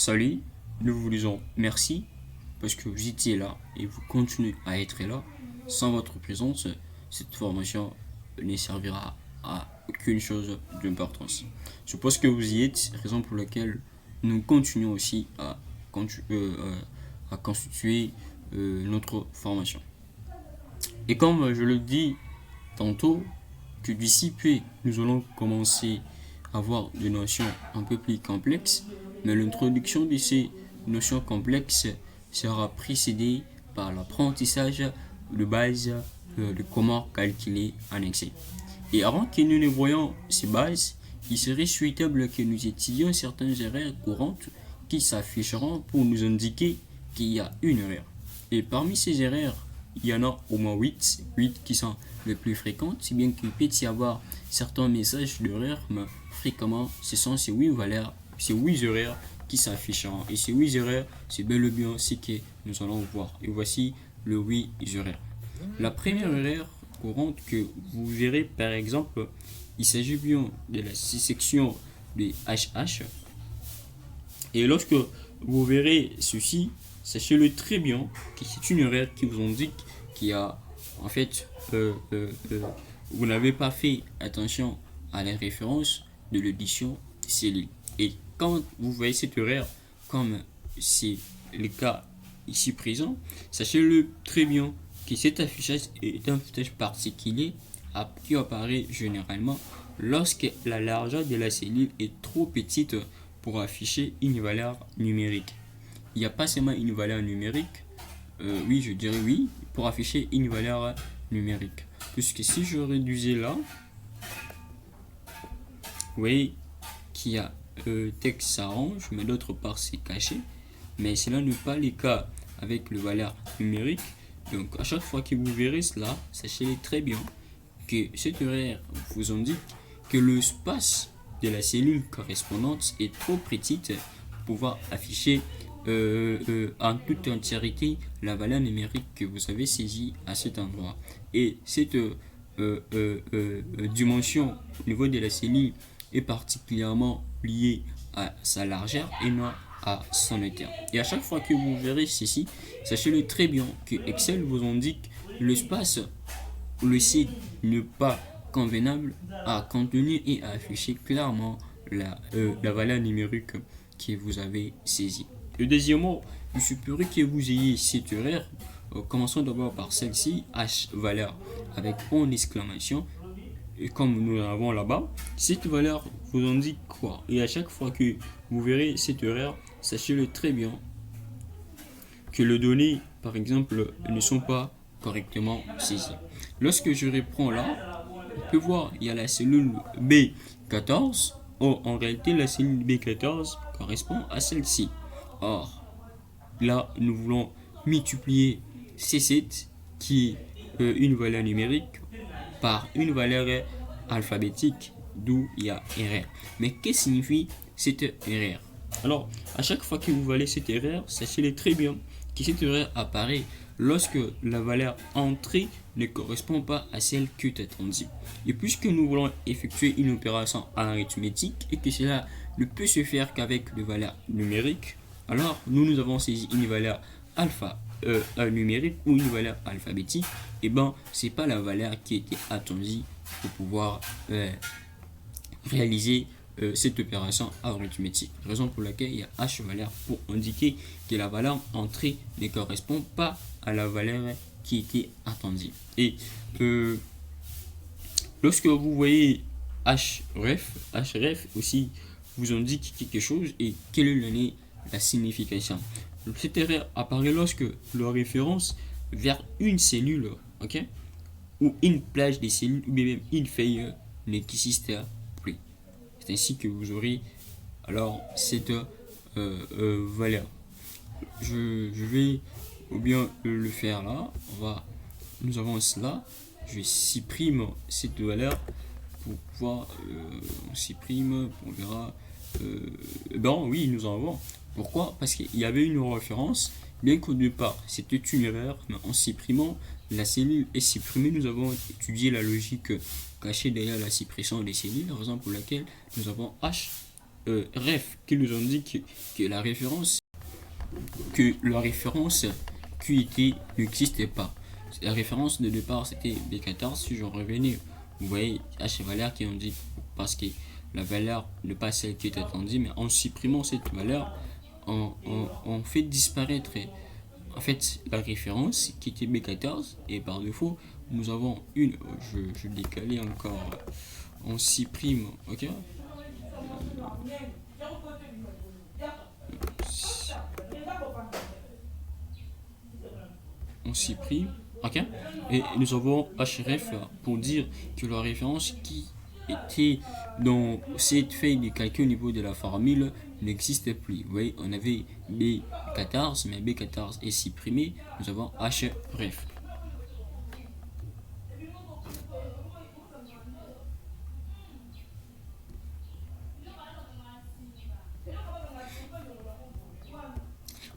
Salut, nous vous disons merci parce que vous étiez là et vous continuez à être là. Sans votre présence, cette formation ne servira à aucune chose d'importance. Je pense que vous y êtes, raison pour laquelle nous continuons aussi à constituer notre formation. Et comme je le dis tantôt, que d'ici peu, nous allons commencer à avoir des notions un peu plus complexes, mais l'introduction de ces notions complexes sera précédée par l'apprentissage de base de comment calculer en Excel. Et avant que nous ne voyions ces bases, il serait souhaitable que nous étudions certaines erreurs courantes qui s'afficheront pour nous indiquer qu'il y a une erreur. Et parmi ces erreurs, il y en a au moins 8 qui sont les plus fréquentes, si bien qu'il peut y avoir certains messages d'erreur, mais fréquemment, ce sont ces 8 valeurs, ces 8 erreurs qui s'afficheront. Et ces 8 erreurs, c'est bel et bien ce que nous allons voir. Et voici les 8 erreurs. La première erreur courante que vous verrez, par exemple, il s'agit bien de la section de HH. Et lorsque vous verrez ceci, sachez-le très bien que c'est une erreur qui vous indique qu'il y a en fait vous n'avez pas fait attention à la référence de l'édition cellule. Et quand vous voyez cette erreur, comme c'est le cas ici présent, sachez-le très bien que cet affichage est un affichage particulier qui apparaît généralement lorsque la largeur de la cellule est trop petite pour afficher une valeur numérique. Il n'y a pas seulement une valeur numérique, oui, je dirais oui, pour afficher une valeur numérique. Puisque si je réduisais là, vous voyez qu'il y a texte s'arrange, mais d'autre part c'est caché. Mais cela n'est pas le cas avec le valeur numérique. Donc à chaque fois que vous verrez cela, sachez très bien que cette erreur vous indique que l'espace de la cellule correspondante est trop petite pour pouvoir afficher en toute entièreté la valeur numérique que vous avez saisie à cet endroit. Et cette dimension au niveau de la cellule est particulièrement liée à sa largeur et non à son hauteur. Et à chaque fois que vous verrez ceci, sachez-le très bien que Excel vous indique l'espace où le site n'est pas convenable à contenir et à afficher clairement la valeur numérique que vous avez saisie. Et deuxièmement, il se pourrait que vous ayez cette erreur. Commençons d'abord par celle-ci, H valeur avec point d'exclamation. Et comme nous l'avons là-bas, cette valeur vous indique quoi? Et à chaque fois que vous verrez cette erreur, sachez-le très bien que les données, par exemple, ne sont pas correctement saisies. Lorsque je reprends là, on peut voir il y a la cellule B14. Or, en réalité, la cellule B14 correspond à celle-ci. Or, là, nous voulons multiplier C7, qui est une valeur numérique, par une valeur alphabétique, d'où il y a erreur. Mais qu'est-ce que signifie cette erreur? Alors, à chaque fois que vous voyez cette erreur, sachez-le très bien que cette erreur apparaît lorsque la valeur entrée ne correspond pas à celle que tu attendue. Et puisque nous voulons effectuer une opération arithmétique et que cela ne peut se faire qu'avec des valeurs numériques, alors nous avons saisi une valeur numérique ou une valeur alphabétique, et ben c'est pas la valeur qui était attendue pour pouvoir réaliser cette opération arithmétique. Raison pour laquelle il y a H valeur pour indiquer que la valeur entrée ne correspond pas à la valeur qui était attendue. Et lorsque vous voyez href aussi vous indique quelque chose et quelle est la signification. Cette erreur apparaît lorsque la référence vers une cellule, ok, ou une plage de cellules ou même une feuille n'existe plus. C'est ainsi que vous aurez alors cette valeur. Je vais ou bien le faire là. Nous avons cela. Je supprime cette valeur pour pouvoir on supprime, on verra. Ben oui, nous en avons. Pourquoi? Parce qu'il y avait une référence, bien qu'au départ c'était une erreur, mais en supprimant la cellule est supprimée, nous avons étudié la logique cachée derrière la suppression des cellules, raison pour laquelle nous avons H ref qui nous indique que la référence QIT n'existait pas. La référence de départ c'était B14. Si je revenais, vous voyez H valeur qui indique parce que la valeur n'est pas celle qui est attendue, mais en supprimant cette valeur, on fait disparaître en fait la référence qui était B14 et par défaut nous avons une, je décalais encore, on supprime, ok, on supprime, ok, et nous avons href pour dire que la référence qui était dans cette feuille de calcul au niveau de la formule n'existait plus. Vous voyez, on avait B14, mais B14 est supprimé, nous avons href.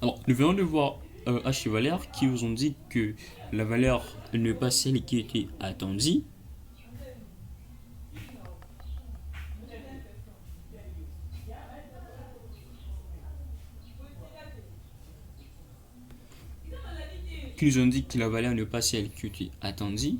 Alors, nous venons de voir H valeur qui vous ont dit que la valeur n'est pas celle qui était attendue. Qui nous indique que la valeur n'est pas celle qui était attendue.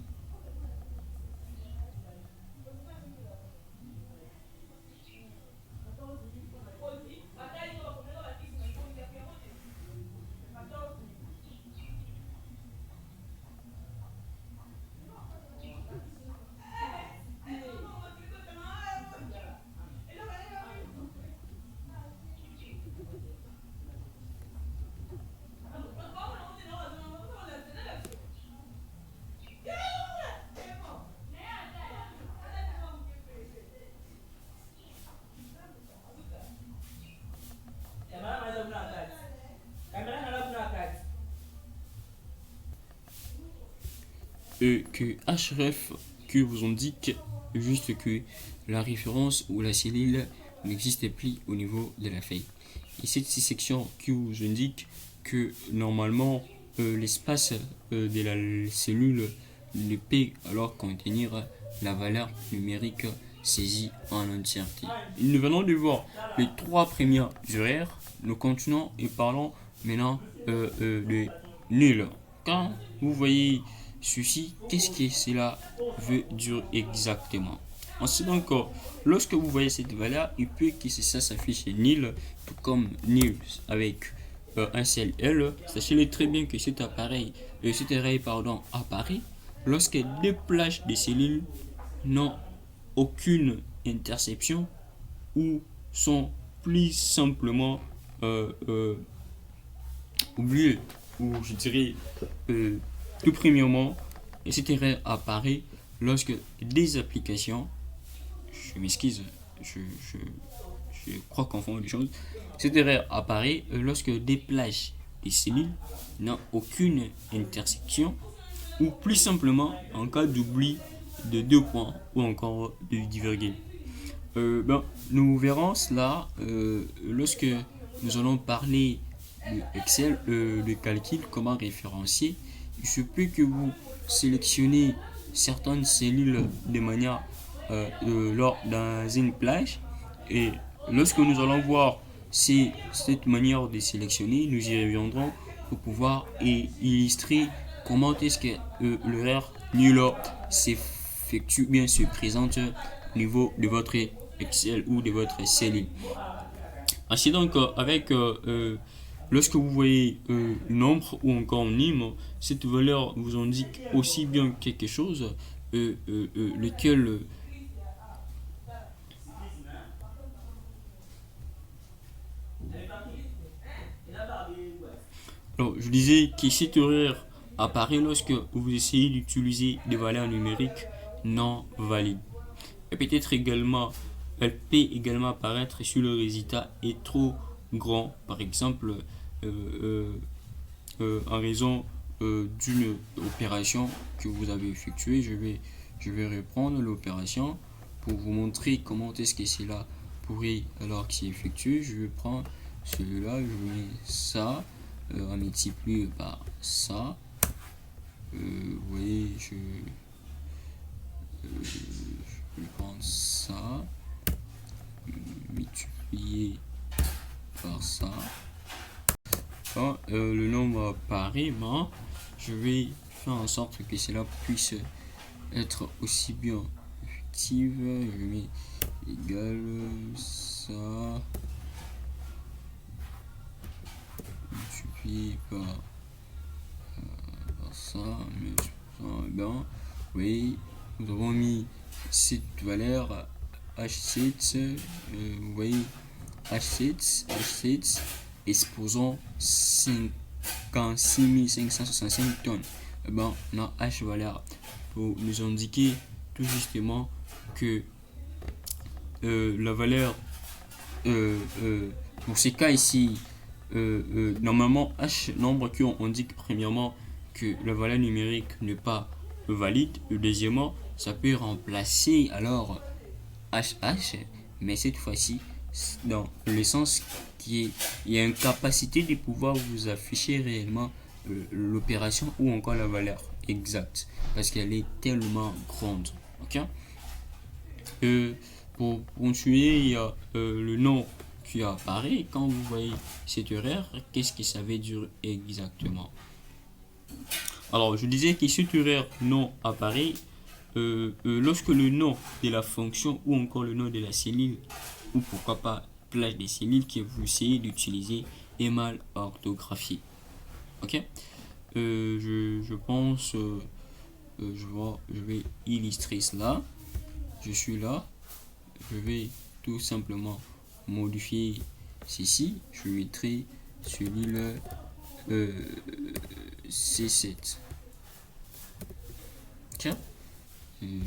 Que href que vous indique juste que la référence ou la cellule n'existe plus au niveau de la feuille. Et cette section qui vous indique que normalement l'espace de la cellule ne peut alors contenir la valeur numérique saisie en entièreté. Nous venons de voir les trois premières horaires. Nous continuons et parlons maintenant de nul. Quand vous voyez ceci, qu'est-ce que cela veut dire exactement? Ensuite encore, lorsque vous voyez cette valeur, il peut que ça s'affiche nil, tout comme nil avec un seul L. Sachez très bien que cet array apparaît lorsque deux plages de cellules n'ont aucune interception ou sont plus simplement oubliées, ou je dirais tout premièrement, etc. apparaît lorsque des applications, je m'excuse, je crois confondre les choses, etc. apparaît lorsque des plages des cellules n'ont aucune intersection ou plus simplement en cas d'oubli de deux points ou encore de virgule. Nous verrons cela lorsque nous allons parler de Excel, de calcul, comment référencier. Il se peut que vous sélectionnez certaines cellules de manière dans une plage et lorsque nous allons voir cette manière de sélectionner, nous y reviendrons pour pouvoir illustrer comment est-ce que l'erreur nul s'effectue bien se présente au niveau de votre Excel ou de votre cellule. Ainsi donc avec lorsque vous voyez nombre ou encore nime, cette valeur vous indique aussi bien quelque chose lequel alors, je disais que cette erreur apparaît lorsque vous essayez d'utiliser des valeurs numériques non valides. Et peut-être également, elle peut également apparaître si le résultat est trop grand, par exemple en raison d'une opération que vous avez effectuée. Je vais reprendre l'opération pour vous montrer comment est-ce que cela pourrait alors que c'est effectué. Je vais prendre celui-là, je mets ça, on multiplie par ça. Vous voyez, je vais prendre ça, multiplie multiplié par ça. Quand le nombre apparaît, ben, je vais faire en sorte que cela puisse être aussi bien effective. Je mets égal ça multiplié par ça, mais ben, oui, nous avons mis cette valeur H7, vous voyez, H7, exposant 56 565 tonnes. Et ben, on a H valeur pour nous indiquer tout justement que la valeur pour ces cas ici, normalement H nombre qui on indique premièrement que la valeur numérique n'est pas valide. Deuxièmement, ça peut remplacer alors HH, mais cette fois-ci dans le sens qui est, il y a une capacité de pouvoir vous afficher réellement l'opération ou encore la valeur exacte parce qu'elle est tellement grande. Ok. Pour continuer, il y a le nom qui apparaît. Quand vous voyez cette erreur, qu'est-ce que ça veut dire exactement? Alors, je disais que cette erreur non apparaît lorsque le nom de la fonction ou encore le nom de la cellule, ou pourquoi pas plage des cellules que vous essayez d'utiliser est mal orthographié. Ok. Je pense, je vais illustrer cela. Je suis là. Je vais tout simplement modifier ceci. Je mettrai cellule C7. Tiens,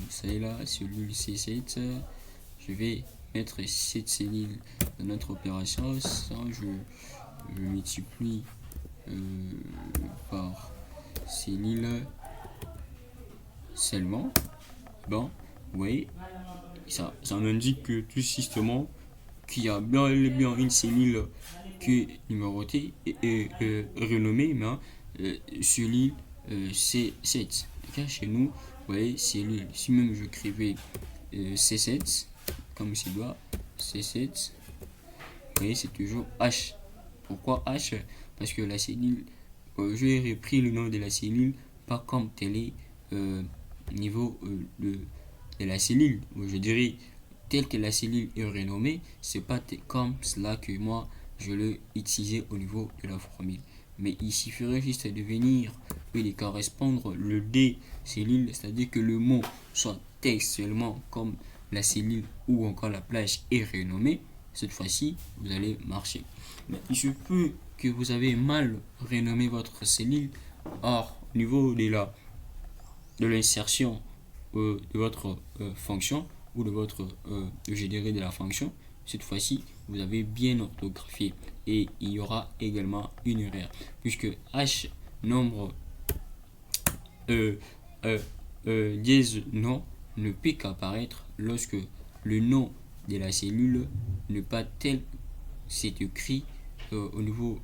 ça est là, cellule C7. Je vais mettre cette cellule dans notre opération. Ça, je multiplie par cellule seulement. Bon, oui, ça indique que tout justement qu'il y a bien et bien une cellule qui est numérotée et renommée, mais cellule C7. Chez nous, vous voyez, cellule. Si même je écrivais C7, comme c'est doit, C7, vous voyez, c'est toujours H. Pourquoi H? Parce que la cellule, j'ai repris le nom de la cellule, pas comme tel est niveau de la cellule. Je dirais, tel que la cellule est renommée, c'est pas comme cela que moi je l'ai utilisé au niveau de la formule. Mais il suffirait juste de venir et de correspondre le D cellule, c'est-à-dire que le mot soit textuellement comme la cellule ou encore la plage est renommée. Cette fois-ci, vous allez marcher. Mais il se peut que vous avez mal renommé votre cellule. Or, au niveau de l'insertion de votre fonction ou de votre généré de la fonction, cette fois-ci, vous avez bien orthographié et il y aura également une erreur puisque H nombre dièse non ne peut qu'apparaître lorsque le nom de la cellule n'est pas tel c'est écrit au niveau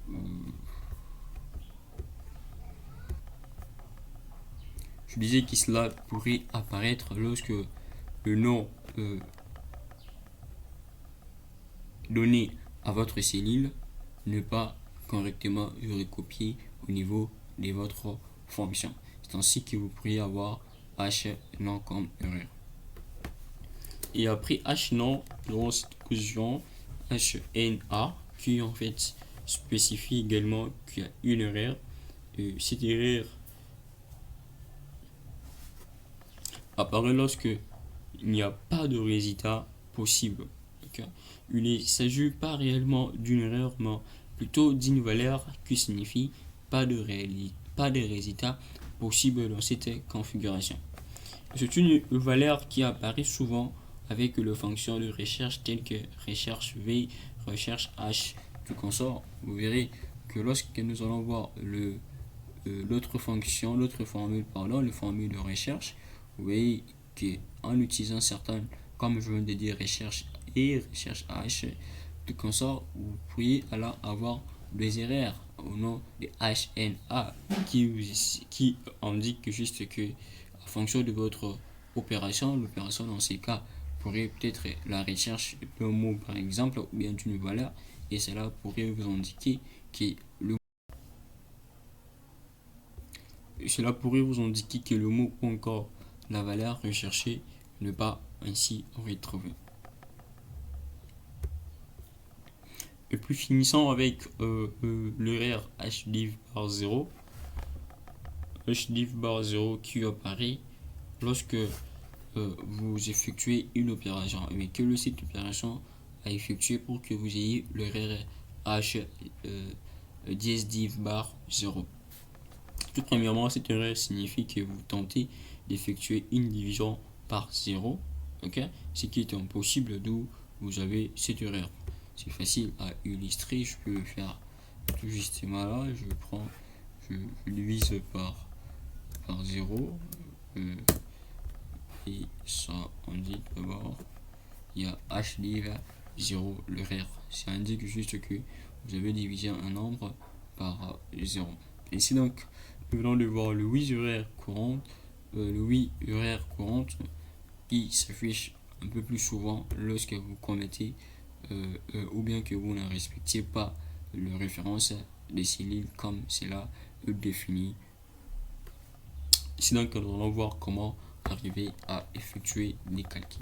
je disais que cela pourrait apparaître lorsque le nom donné à votre cellule n'est pas correctement recopié au niveau de votre fonction. C'est ainsi que vous pourriez avoir H non comme erreur. Et après H non, nous avons cette position HNA qui en fait spécifie également qu'il y a une erreur. Et cette erreur apparaît lorsque il n'y a pas de résultat possible. Okay. Il ne s'agit pas réellement d'une erreur, mais plutôt d'une valeur qui signifie pas de résultat possible dans cette configuration. C'est une valeur qui apparaît souvent avec le fonction de recherche telle que recherche V, recherche H, tout consort. Vous verrez que lorsque nous allons voir l'autre fonction, le formule de recherche, vous voyez qu'en utilisant certaines, comme je viens de dire, recherche et recherche H, tout consort, vous pourriez alors avoir des erreurs au nom de HNA qui indique juste que en fonction de votre opération, l'opération dans ces cas pourrez peut-être la recherche d'un mot par exemple ou bien d'une valeur et cela pourrait vous indiquer que le mot ou encore la valeur recherchée ne pas ainsi retrouver. Et puis finissons avec l'horaire hdiv bar 0. Hdiv bar 0 qui apparaît lorsque vous effectuez une opération, mais quelle est cette opération à effectuer pour que vous ayez l'horaire h dièse div bar 0. Tout premièrement, cette erreur signifie que vous tentez d'effectuer une division par 0, ok, ce qui est impossible, d'où vous avez cette erreur. C'est facile à illustrer, je peux le faire tout justement là, je divise par 0, et ça indique d'abord, il y a hdiv 0, l'horaire, ça indique juste que vous avez divisé un nombre par 0. Ici donc, nous venons de voir le 8 horaire courante, qui s'affiche un peu plus souvent lorsque vous commettez ou bien que vous ne respectez pas la référence des cellules comme cela est défini. Ici donc, nous allons voir comment arriver à effectuer des calculs.